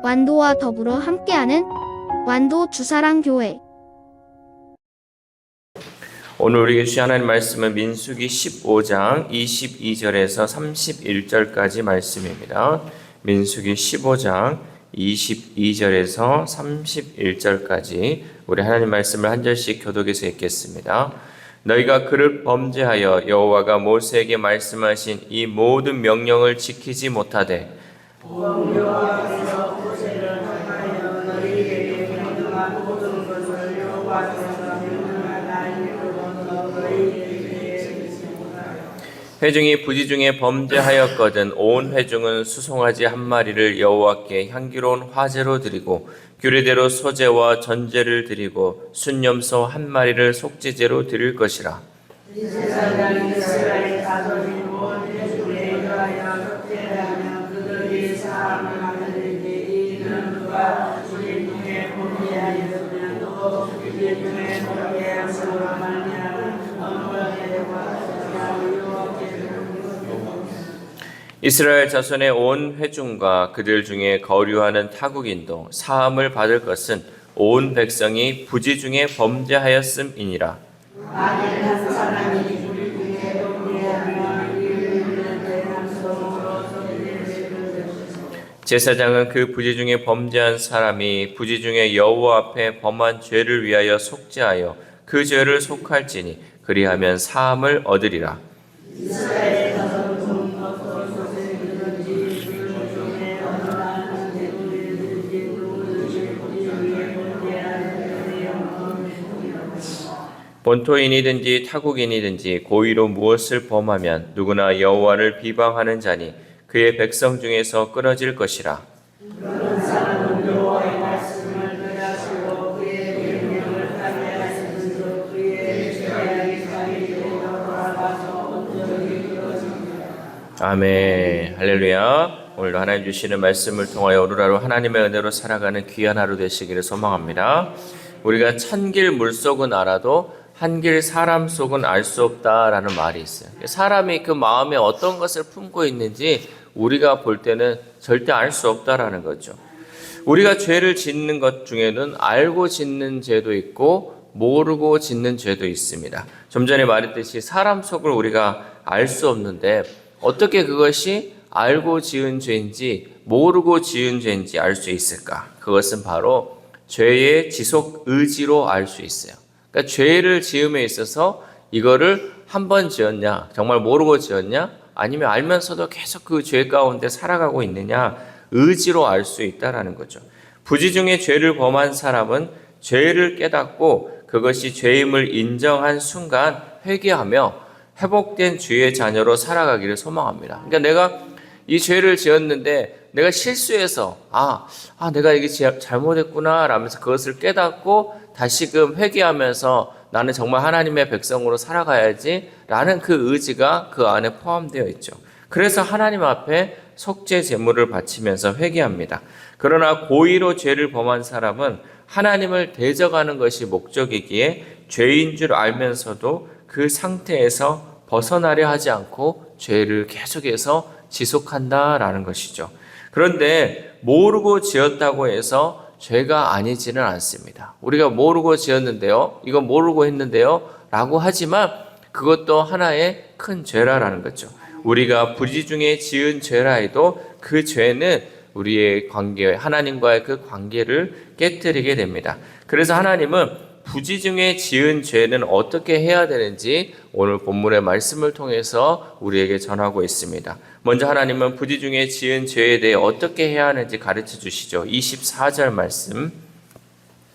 완도와 더불어 함께하는 완도 주사랑교회. 오늘 우리에게 주신 하나님 말씀은 민수기 15장 22절에서 31절까지 말씀입니다. 민수기 15장 22절에서 31절까지 우리 하나님 말씀을 한 절씩 교독해서 읽겠습니다. 너희가 그를 범죄하여 여호와가 모세에게 말씀하신 이 모든 명령을 지키지 못하되 회중이 부지 중에 범죄하였거든 온 회중은 수송아지 한 마리를 여호와께 향기로운 화제로 드리고 규례대로 소제와 전제를 드리고 순염소 한 마리를 속죄제로 드릴 것이라. 이스라엘 자손의 온 회중과 그들 중에 거류하는 타국인도 사함을 받을 것은 온 백성이 부지 중에 범죄하였음이니라. 제사장은 그 부지 중에 범죄한 사람이 부지 중에 여호와 앞에 범한 죄를 위하여 속죄하여 그 죄를 속할지니 그리하면 사함을 얻으리라. 본토인이든지 타국인이든지 고의로 무엇을 범하면 누구나 여호와를 비방하는 자니 그의 백성 중에서 끊어질 것이라. 아멘. 할렐루야. 오늘도 하나님 주시는 말씀을 통하여 오늘하루 하나님의 은혜로 살아가는 귀한 하루 되시기를 소망합니다. 우리가 천길 물속은 알아도 한길 사람 속은 알 수 없다라는 말이 있어요. 사람이 그 마음에 어떤 것을 품고 있는지 우리가 볼 때는 절대 알 수 없다라는 거죠. 우리가 죄를 짓는 것 중에는 알고 짓는 죄도 있고 모르고 짓는 죄도 있습니다. 좀 전에 말했듯이 사람 속을 우리가 알 수 없는데 어떻게 그것이 알고 지은 죄인지 모르고 지은 죄인지 알 수 있을까? 그것은 바로 죄의 지속 의지로 알 수 있어요. 그러니까 죄를 지음에 있어서 이거를 한 번 지었냐, 정말 모르고 지었냐, 아니면 알면서도 계속 그 죄 가운데 살아가고 있느냐, 의지로 알 수 있다라는 거죠. 부지 중에 죄를 범한 사람은 죄를 깨닫고 그것이 죄임을 인정한 순간 회개하며 회복된 주의 자녀로 살아가기를 소망합니다. 그러니까 내가 이 죄를 지었는데 내가 실수해서 내가 이게 잘못했구나 라면서 그것을 깨닫고 다시금 회개하면서 나는 정말 하나님의 백성으로 살아가야지 라는 그 의지가 그 안에 포함되어 있죠. 그래서 하나님 앞에 속죄 제물을 바치면서 회개합니다. 그러나 고의로 죄를 범한 사람은 하나님을 대적하는 것이 목적이기에 죄인 줄 알면서도 그 상태에서 벗어나려 하지 않고 죄를 계속해서 지속한다라는 것이죠. 그런데 모르고 지었다고 해서 죄가 아니지는 않습니다. 우리가 모르고 지었는데요, 이거 모르고 했는데요 라고 하지만 그것도 하나의 큰 죄라라는 거죠. 우리가 부지 중에 지은 죄라 해도 그 죄는 우리의 관계, 하나님과의 그 관계를 깨뜨리게 됩니다. 그래서 하나님은 부지 중에 지은 죄는 어떻게 해야 되는지 오늘 본문의 말씀을 통해서 우리에게 전하고 있습니다. 먼저 하나님은 부지 중에 지은 죄에 대해 어떻게 해야 하는지 가르쳐 주시죠. 24절 말씀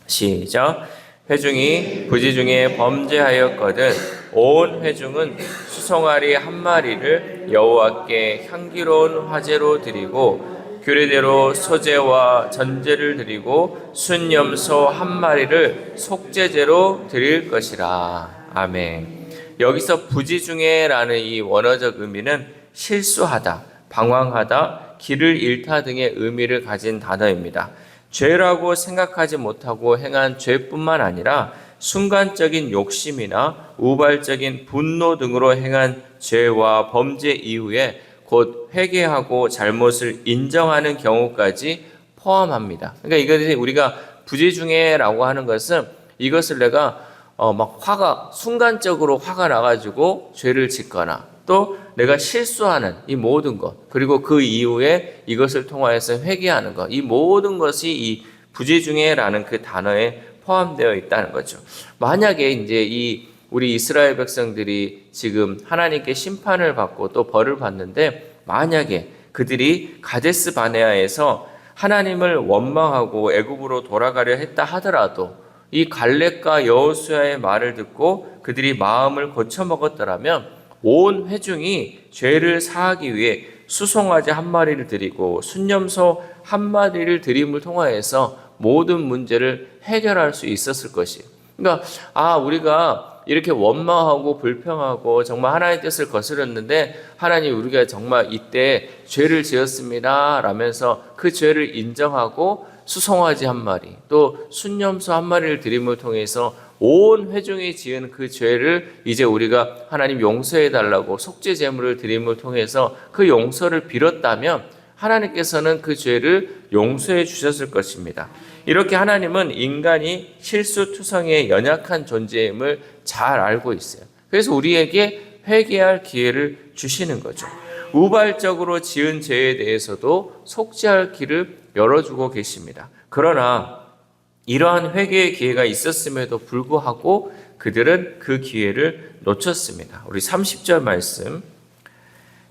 시작. 회중이 부지 중에 범죄하였거든 온 회중은 수송아리 한 마리를 여호와께 향기로운 화제로 드리고 규례대로 소제와 전제를 드리고 순염소 한 마리를 속죄제로 드릴 것이라. 아멘. 여기서 부지 중에라는 이 원어적 의미는 실수하다, 방황하다, 길을 잃다 등의 의미를 가진 단어입니다. 죄라고 생각하지 못하고 행한 죄뿐만 아니라 순간적인 욕심이나 우발적인 분노 등으로 행한 죄와 범죄 이후에 곧 회개하고 잘못을 인정하는 경우까지 포함합니다. 그러니까 이것이 우리가 부재중에라고 하는 것은 이것을 내가 막 순간적으로 화가 나가지고 죄를 짓거나 또 내가 실수하는 이 모든 것, 그리고 그 이후에 이것을 통하여서 회개하는 것, 이 모든 것이 이 부재중에라는 그 단어에 포함되어 있다는 거죠. 만약에 이제 우리 이스라엘 백성들이 지금 하나님께 심판을 받고 또 벌을 받는데, 만약에 그들이 가데스 바네아에서 하나님을 원망하고 애굽으로 돌아가려 했다 하더라도 이 갈렙과 여호수아의 말을 듣고 그들이 마음을 고쳐 먹었더라면 온 회중이 죄를 사하기 위해 수송아지 한 마리를 드리고 순념소 한 마리를 드림을 통하여서 모든 문제를 해결할 수 있었을 것이에요. 그러니까 우리가 이렇게 원망하고 불평하고 정말 하나님의 뜻을 거스렸는데, 하나님 우리가 정말 이때 죄를 지었습니다 라면서 그 죄를 인정하고 수송아지 한 마리 또 순념소 한 마리를 드림을 통해서 온 회중이 지은 그 죄를 이제 우리가 하나님 용서해 달라고 속죄 제물을 드림을 통해서 그 용서를 빌었다면 하나님께서는 그 죄를 용서해 주셨을 것입니다. 이렇게 하나님은 인간이 실수투성의 연약한 존재임을 잘 알고 있어요. 그래서 우리에게 회개할 기회를 주시는 거죠. 우발적으로 지은 죄에 대해서도 속죄할 길을 열어주고 계십니다. 그러나 이러한 회개의 기회가 있었음에도 불구하고 그들은 그 기회를 놓쳤습니다. 우리 30절 말씀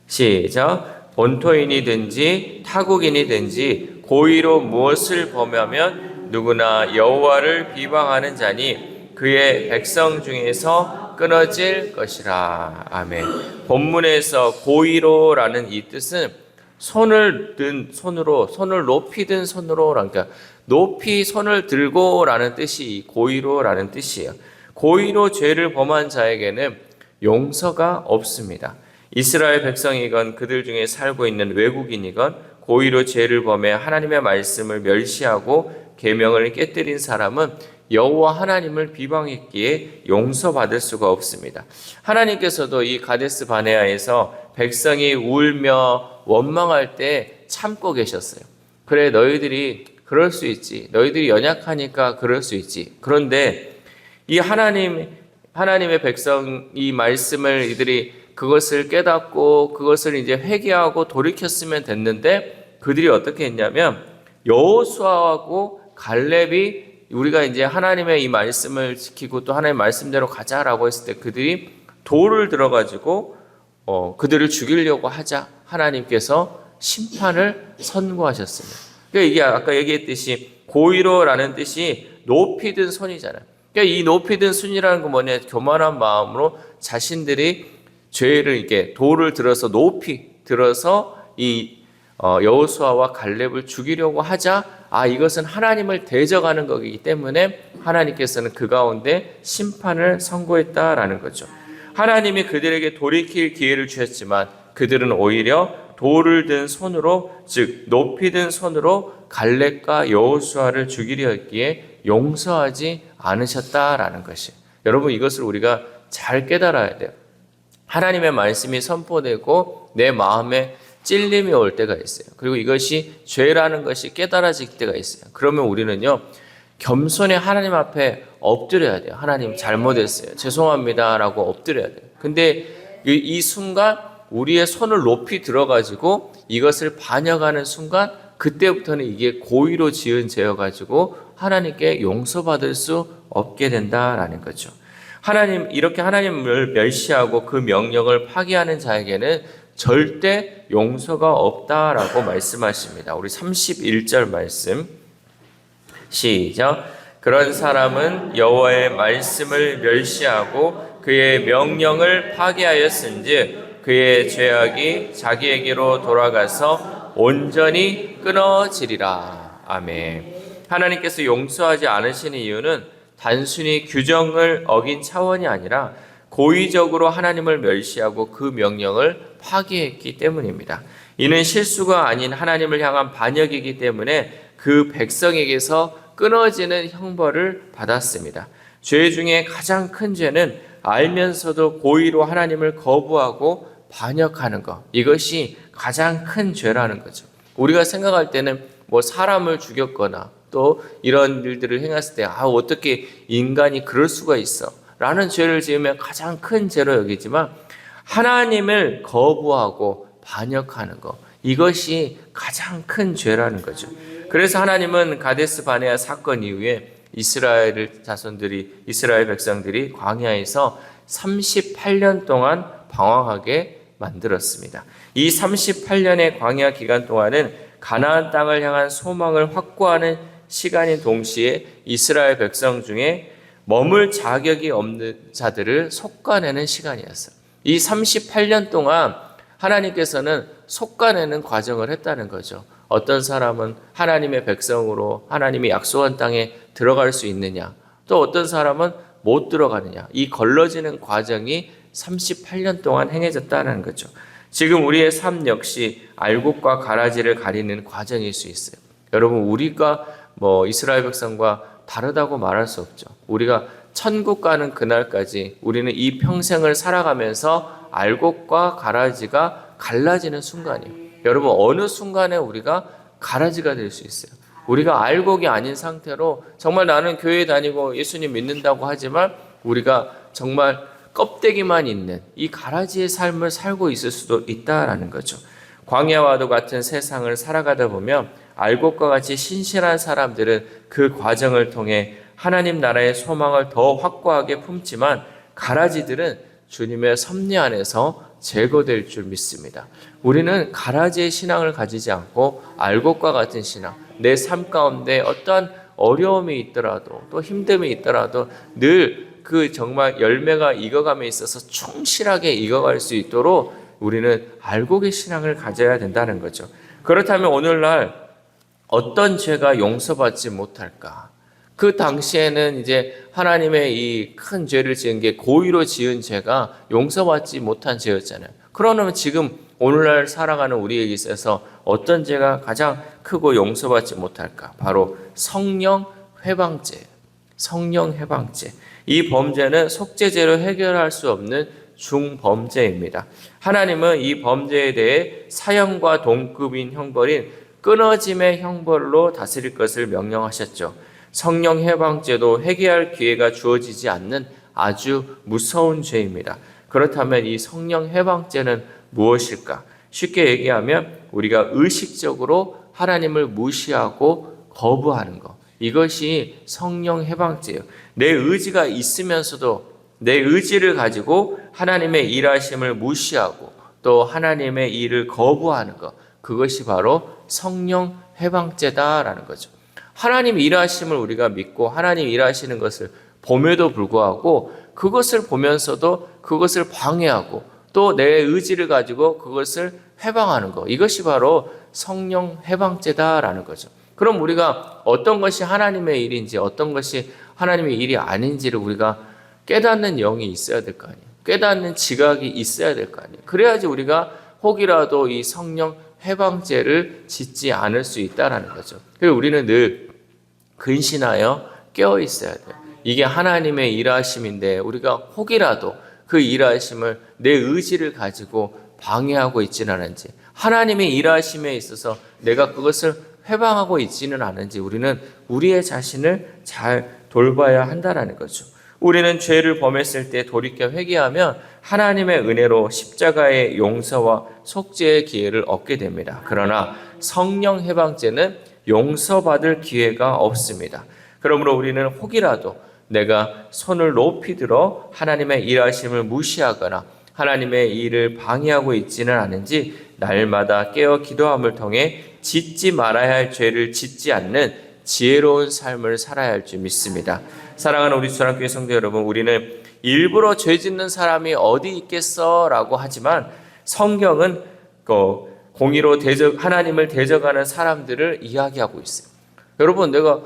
시작. 본토인이든지 타국인이든지 고의로 무엇을 범하면 누구나 여호와를 비방하는 자니 그의 백성 중에서 끊어질 것이라. 아멘. 본문에서 고의로라는 이 뜻은 손을 든 손으로, 손을 높이 든 손으로, 그러니까 높이 손을 들고라는 뜻이 고의로라는 뜻이에요. 고의로 죄를 범한 자에게는 용서가 없습니다. 이스라엘 백성이건 그들 중에 살고 있는 외국인이건 고의로 죄를 범해 하나님의 말씀을 멸시하고 계명을 깨뜨린 사람은 여호와 하나님을 비방했기에 용서받을 수가 없습니다. 하나님께서도 이 가데스 바네아에서 백성이 울며 원망할 때 참고 계셨어요. 그래, 너희들이 그럴 수 있지. 너희들이 연약하니까 그럴 수 있지. 그런데 이 하나님의 백성 이 말씀을 이들이 그것을 깨닫고 그것을 이제 회개하고 돌이켰으면 됐는데, 그들이 어떻게 했냐면 여호수아하고 갈렙이 우리가 이제 하나님의 이 말씀을 지키고 또 하나님의 말씀대로 가자라고 했을 때 그들이 돌을 들어가지고 그들을 죽이려고 하자 하나님께서 심판을 선고하셨습니다. 그러니까 이게 아까 얘기했듯이 고의로라는 뜻이 높이 든 손이잖아요. 그러니까 이 높이 든 손이라는 건 뭐냐? 교만한 마음으로 자신들이 죄를 이렇게 돌을 들어서 높이 들어서 이 여호수아와 갈렙을 죽이려고 하자 이것은 하나님을 대적하는 것이기 때문에 하나님께서는 그 가운데 심판을 선고했다라는 거죠. 하나님이 그들에게 돌이킬 기회를 주셨지만 그들은 오히려 돌을 든 손으로, 즉 높이 든 손으로 갈렙과 여호수아를 죽이려 했기에 용서하지 않으셨다라는 것이, 여러분 이것을 우리가 잘 깨달아야 돼요. 하나님의 말씀이 선포되고 내 마음에 찔림이 올 때가 있어요. 그리고 이것이 죄라는 것이 깨달아질 때가 있어요. 그러면 우리는요, 겸손히 하나님 앞에 엎드려야 돼요. 하나님 잘못했어요. 죄송합니다 라고 엎드려야 돼요. 근데 이 순간 우리의 손을 높이 들어가지고 이것을 반역하는 순간, 그때부터는 이게 고의로 지은 죄여가지고 하나님께 용서받을 수 없게 된다라는 거죠. 이렇게 하나님을 멸시하고 그 명령을 파기하는 자에게는 절대 용서가 없다라고 말씀하십니다. 우리 31절 말씀 시작. 그런 사람은 여호와의 말씀을 멸시하고 그의 명령을 파기하였은즉 그의 죄악이 자기에게로 돌아가서 온전히 끊어지리라. 아멘. 하나님께서 용서하지 않으시는 이유는 단순히 규정을 어긴 차원이 아니라 고의적으로 하나님을 멸시하고 그 명령을 파기했기 때문입니다. 이는 실수가 아닌 하나님을 향한 반역이기 때문에 그 백성에게서 끊어지는 형벌을 받았습니다. 죄 중에 가장 큰 죄는 알면서도 고의로 하나님을 거부하고 반역하는 것, 이것이 가장 큰 죄라는 거죠. 우리가 생각할 때는 뭐 사람을 죽였거나 또 이런 일들을 행했을 때 어떻게 인간이 그럴 수가 있어 라는 죄를 지으면 가장 큰 죄로 여기지만 하나님을 거부하고 반역하는 것, 이것이 가장 큰 죄라는 거죠. 그래서 하나님은 가데스 바네아 사건 이후에 이스라엘 백성들이 광야에서 38년 동안 방황하게 만들었습니다. 이 38년의 광야 기간 동안은 가나안 땅을 향한 소망을 확고하는 시간인 동시에 이스라엘 백성 중에 머물 자격이 없는 자들을 솎아내는 시간이었어요. 이 38년 동안 하나님께서는 솎아내는 과정을 했다는 거죠. 어떤 사람은 하나님의 백성으로 하나님이 약속한 땅에 들어갈 수 있느냐, 또 어떤 사람은 못 들어가느냐, 이 걸러지는 과정이 38년 동안 행해졌다는 거죠. 지금 우리의 삶 역시 알곡과 가라지를 가리는 과정일 수 있어요. 여러분, 우리가 이스라엘 백성과 다르다고 말할 수 없죠. 우리가 천국 가는 그날까지 우리는 이 평생을 살아가면서 알곡과 가라지가 갈라지는 순간이에요. 여러분, 어느 순간에 우리가 가라지가 될 수 있어요. 우리가 알곡이 아닌 상태로 정말 나는 교회 다니고 예수님 믿는다고 하지만 우리가 정말 껍데기만 있는 이 가라지의 삶을 살고 있을 수도 있다라는 거죠. 광야와도 같은 세상을 살아가다 보면 알곡과 같이 신실한 사람들은 그 과정을 통해 하나님 나라의 소망을 더 확고하게 품지만 가라지들은 주님의 섭리 안에서 제거될 줄 믿습니다. 우리는 가라지의 신앙을 가지지 않고 알곡과 같은 신앙, 내 삶 가운데 어떠한 어려움이 있더라도 또 힘듦이 있더라도 늘 그 정말 열매가 익어감에 있어서 충실하게 익어갈 수 있도록 우리는 알곡의 신앙을 가져야 된다는 거죠. 그렇다면 오늘날 어떤 죄가 용서받지 못할까? 그 당시에는 이제 하나님의 이 큰 죄를 지은 게 고의로 지은 죄가 용서받지 못한 죄였잖아요. 그러면 지금 오늘날 살아가는 우리에게 있어서 어떤 죄가 가장 크고 용서받지 못할까? 바로 성령 회방죄. 성령 회방죄. 이 범죄는 속죄죄로 해결할 수 없는 중범죄입니다. 하나님은 이 범죄에 대해 사형과 동급인 형벌인 끊어짐의 형벌로 다스릴 것을 명령하셨죠. 성령 해방죄도 회개할 기회가 주어지지 않는 아주 무서운 죄입니다. 그렇다면 이 성령 해방죄는 무엇일까? 쉽게 얘기하면 우리가 의식적으로 하나님을 무시하고 거부하는 것, 이것이 성령 해방죄예요. 내 의지가 있으면서도 내 의지를 가지고 하나님의 일하심을 무시하고 또 하나님의 일을 거부하는 것, 그것이 바로 성령 해방죄다라는 거죠. 하나님 일하심을 우리가 믿고 하나님 일하시는 것을 봄에도 불구하고 그것을 보면서도 그것을 방해하고 또 내 의지를 가지고 그것을 해방하는 것, 이것이 바로 성령 해방죄다라는 거죠. 그럼 우리가 어떤 것이 하나님의 일인지 어떤 것이 하나님의 일이 아닌지를 우리가 깨닫는 영이 있어야 될 거 아니에요. 깨닫는 지각이 있어야 될 거 아니에요. 그래야지 우리가 혹이라도 이 성령 해방죄를 짓지 않을 수 있다라는 거죠. 그래서 우리는 늘 근신하여 깨어 있어야 돼요. 이게 하나님의 일하심인데 우리가 혹이라도 그 일하심을 내 의지를 가지고 방해하고 있지는 않은지, 하나님의 일하심에 있어서 내가 그것을 회방하고 있지는 않은지 우리는 우리의 자신을 잘 돌봐야 한다라는 거죠. 우리는 죄를 범했을 때 돌이켜 회개하면 하나님의 은혜로 십자가의 용서와 속죄의 기회를 얻게 됩니다. 그러나 성령 해방죄는 용서받을 기회가 없습니다. 그러므로 우리는 혹이라도 내가 손을 높이 들어 하나님의 일하심을 무시하거나 하나님의 일을 방해하고 있지는 않은지 날마다 깨어 기도함을 통해 짓지 말아야 할 죄를 짓지 않는 지혜로운 삶을 살아야 할 줄 믿습니다. 사랑하는 우리 주안교회 성도 여러분, 우리는 일부러 죄 짓는 사람이 어디 있겠어 라고 하지만 성경은 공의로 하나님을 대적하는 사람들을 이야기하고 있어요. 여러분, 내가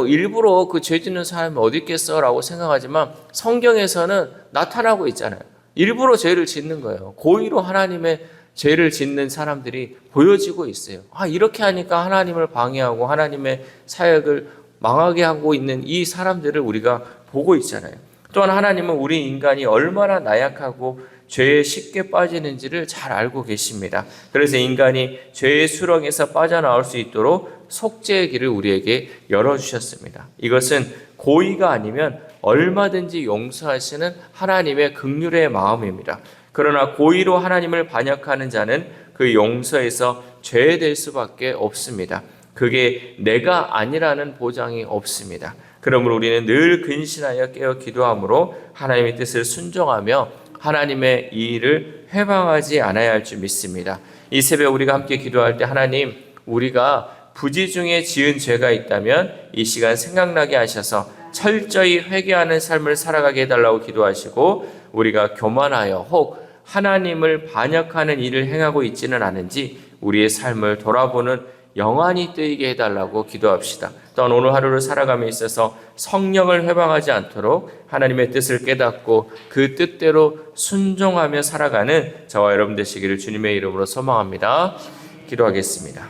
일부러 그 죄 짓는 사람이 어디 있겠어 라고 생각하지만 성경에서는 나타나고 있잖아요. 일부러 죄를 짓는 거예요. 고의로 하나님의 죄를 짓는 사람들이 보여지고 있어요. 이렇게 하니까 하나님을 방해하고 하나님의 사역을 망하게 하고 있는 이 사람들을 우리가 보고 있잖아요. 또한 하나님은 우리 인간이 얼마나 나약하고 죄에 쉽게 빠지는지를 잘 알고 계십니다. 그래서 인간이 죄의 수렁에서 빠져나올 수 있도록 속죄의 길을 우리에게 열어주셨습니다. 이것은 고의가 아니면 얼마든지 용서하시는 하나님의 긍휼의 마음입니다. 그러나 고의로 하나님을 반역하는 자는 그 용서에서 죄될 수밖에 없습니다. 그게 내가 아니라는 보장이 없습니다. 그러므로 우리는 늘 근신하여 깨어 기도함으로 하나님의 뜻을 순종하며 하나님의 이 일을 회방하지 않아야 할 줄 믿습니다. 이 새벽 우리가 함께 기도할 때 하나님, 우리가 부지 중에 지은 죄가 있다면 이 시간 생각나게 하셔서 철저히 회개하는 삶을 살아가게 해달라고 기도하시고, 우리가 교만하여 혹 하나님을 반역하는 일을 행하고 있지는 않은지 우리의 삶을 돌아보는 영안이 뜨이게 해달라고 기도합시다. 또한 오늘 하루를 살아감에 있어서 성령을 회방하지 않도록 하나님의 뜻을 깨닫고 그 뜻대로 순종하며 살아가는 저와 여러분 되시기를 주님의 이름으로 소망합니다. 기도하겠습니다.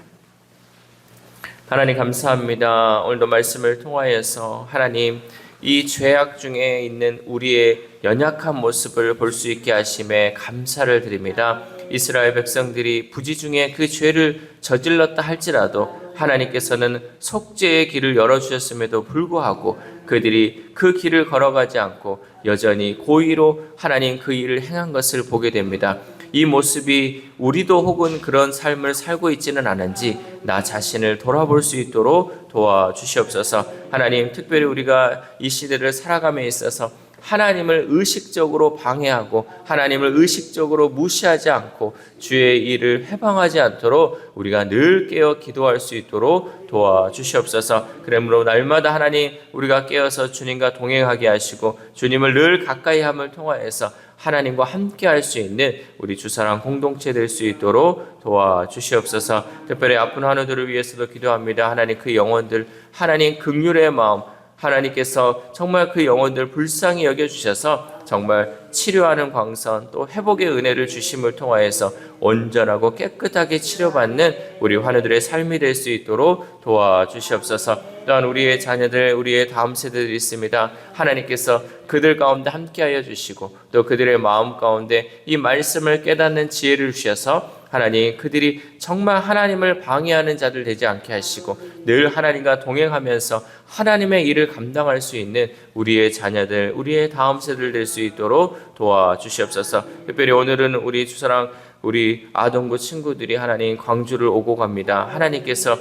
하나님 감사합니다. 오늘도 말씀을 통하여서 하나님, 이 죄악 중에 있는 우리의 연약한 모습을 볼 수 있게 하심에 감사를 드립니다. 이스라엘 백성들이 부지 중에 그 죄를 저질렀다 할지라도 하나님께서는 속죄의 길을 열어주셨음에도 불구하고 그들이 그 길을 걸어가지 않고 여전히 고의로 하나님 그 일을 행한 것을 보게 됩니다. 이 모습이 우리도 혹은 그런 삶을 살고 있지는 않은지 나 자신을 돌아볼 수 있도록 도와주시옵소서. 하나님, 특별히 우리가 이 시대를 살아감에 있어서 하나님을 의식적으로 방해하고 하나님을 의식적으로 무시하지 않고 주의 일을 해방하지 않도록 우리가 늘 깨어 기도할 수 있도록 도와주시옵소서. 그러므로 날마다 하나님, 우리가 깨어서 주님과 동행하게 하시고 주님을 늘 가까이 함을 통하여서 하나님과 함께 할 수 있는 우리 주사랑 공동체 될 수 있도록 도와주시옵소서. 특별히 아픈 환우들을 위해서도 기도합니다. 하나님, 그 영혼들 하나님 긍휼의 마음, 하나님께서 정말 그 영혼들 불쌍히 여겨주셔서 정말 치료하는 광선 또 회복의 은혜를 주심을 통하여서 온전하고 깨끗하게 치료받는 우리 환우들의 삶이 될 수 있도록 도와주시옵소서. 또한 우리의 자녀들, 우리의 다음 세대들이 있습니다. 하나님께서 그들 가운데 함께하여 주시고 또 그들의 마음 가운데 이 말씀을 깨닫는 지혜를 주셔서 하나님, 그들이 정말 하나님을 방해하는 자들 되지 않게 하시고 늘 하나님과 동행하면서 하나님의 일을 감당할 수 있는 우리의 자녀들, 우리의 다음 세대들 될 수 있도록 도와주시옵소서. 특별히 오늘은 우리 주사랑 우리 아동부 친구들이 하나님 광주를 오고 갑니다. 하나님께서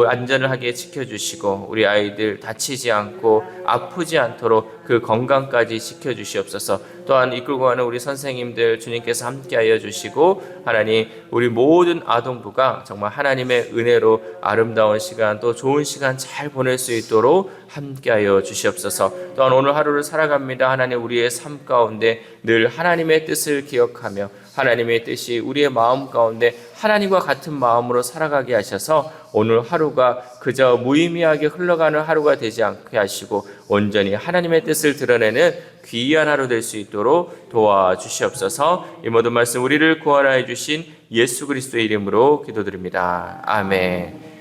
안전하게 지켜주시고 우리 아이들 다치지 않고 아프지 않도록 그 건강까지 지켜주시옵소서. 또한 이끌고 가는 우리 선생님들 주님께서 함께하여 주시고 하나님, 우리 모든 아동부가 정말 하나님의 은혜로 아름다운 시간 또 좋은 시간 잘 보낼 수 있도록 함께하여 주시옵소서. 또한 오늘 하루를 살아갑니다. 하나님, 우리의 삶 가운데 늘 하나님의 뜻을 기억하며 하나님의 뜻이 우리의 마음 가운데 하나님과 같은 마음으로 살아가게 하셔서 오늘 하루가 그저 무의미하게 흘러가는 하루가 되지 않게 하시고 온전히 하나님의 뜻을 드러내는 귀한 하루 될 수 있도록 도와주시옵소서. 이 모든 말씀 우리를 구원하여 주신 예수 그리스도의 이름으로 기도드립니다. 아멘.